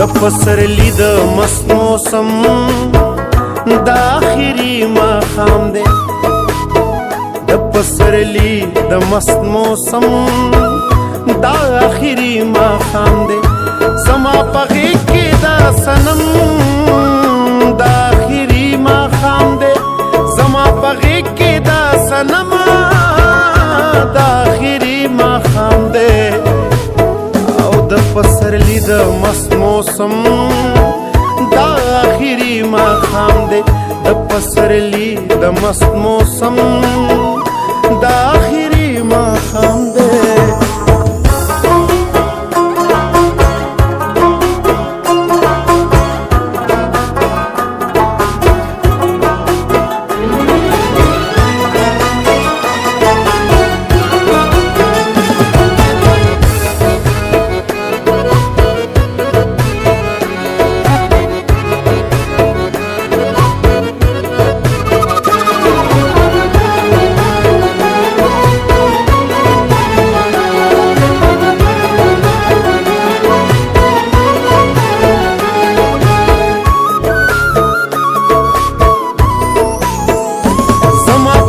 د پسرلی د مست موسم د آخري ماښام دی د پسرلی د مست موسم د آخري ماښام دی زما په غېږ کې دا صنم د آخري ماښام دی زما په غېږ کې دا صنم د آخري ماښام دی او د پسرلی د مست موسم دا آخري ماښام دی د پسرلی د مست موسم دا آخري ماښام دی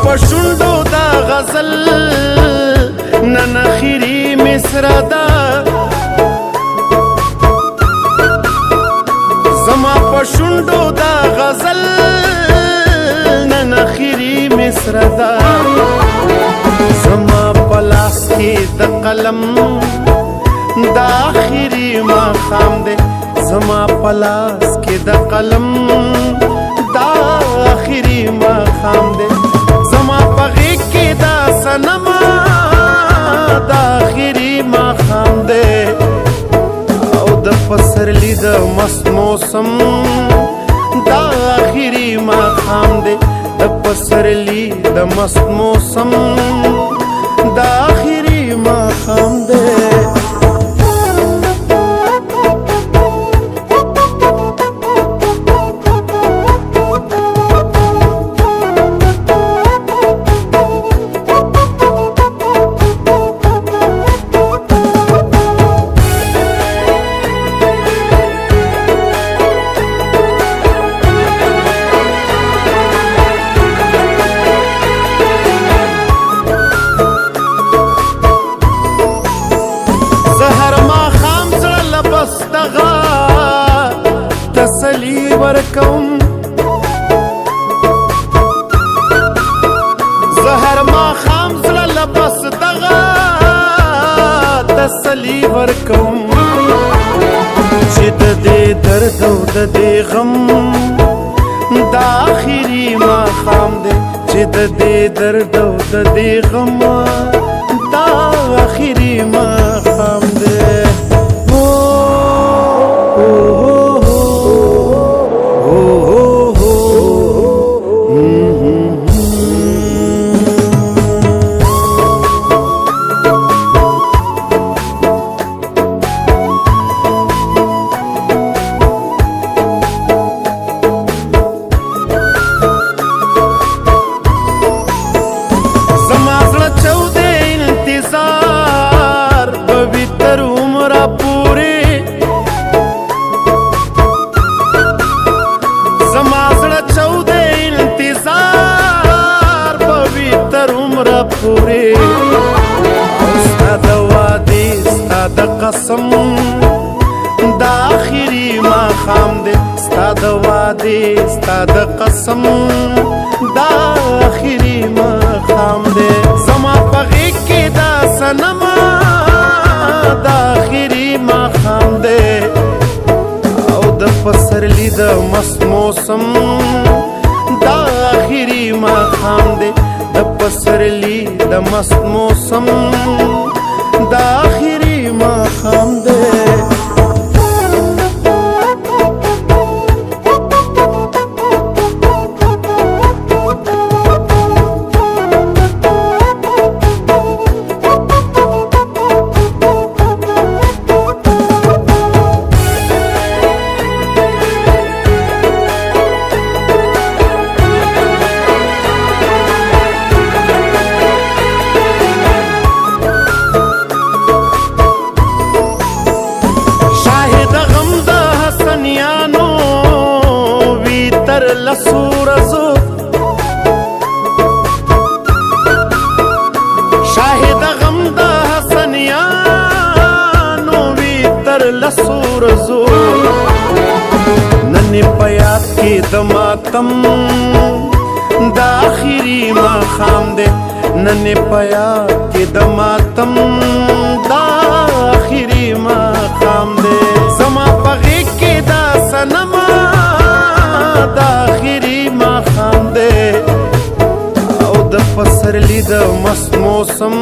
پشوندو دا غزل نن آخري مصرع دا زما پشوندو دا غزل نن آخري مصرع دا زما پلاس کې د قلم دا آخري ماښام دی زما پلاس کې د قلم دا آخري ماښام دی زما په غېږ کې دا صنم د آخري ماښام دی او د پسرلی د مست موسم دا آخري ماښام دی د پسرلی د مست موسم دا آخري ماښام دی تسلی ورکوم زهر ماښام زړه له بس دغه تسلی ورکوم چې د دې درد او د دې غم د آخري ماښام دی چې د دې درد او د دې غم د آخري ماښام دی پورې ستا د وعدې ستا د قسم د آخري ماښام دی ستا د وعدې ستا د قسم د آخري ماښام دی زما په غېږ کې دا صنم د آخري ماښام دی او د پسرلی د مست موسم د آخري ماښام دی د پسرلی د مست موسم د آخري ماښام دی حسنیانو وی تر لسو ورځو شاهد غم د حسنیانو وی تر لسو ورځو نن په یاد کې د ماتم د آخري ماښام دی نن په یاد کې د ماتم د آخري ماښام دی زما په غېږ کې دا صنمه د آخري ماښام دی او د پسرلي د مست موسم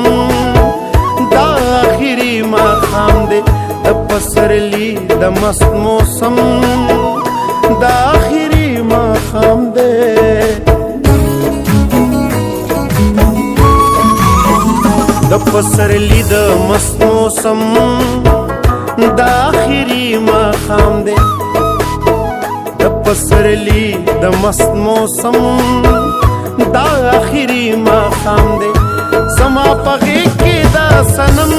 د آخري ماښام دی د پسرلي د مست موسم د آخري ماښام دی د پسرلي د مست موسم د آخري ماښام دی د پسرلي د مست موسم د آخري ماښام دی زما په غېږ کې دا صنم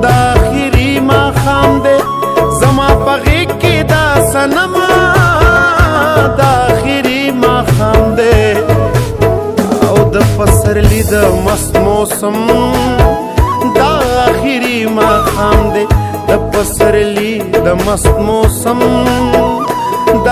د آخري ماښام دی زما په غېږ کې دا صنم د آخري ماښام دی او د پسرلي د مست موسم د آخري ماښام دی د پسرلي د مست موسم د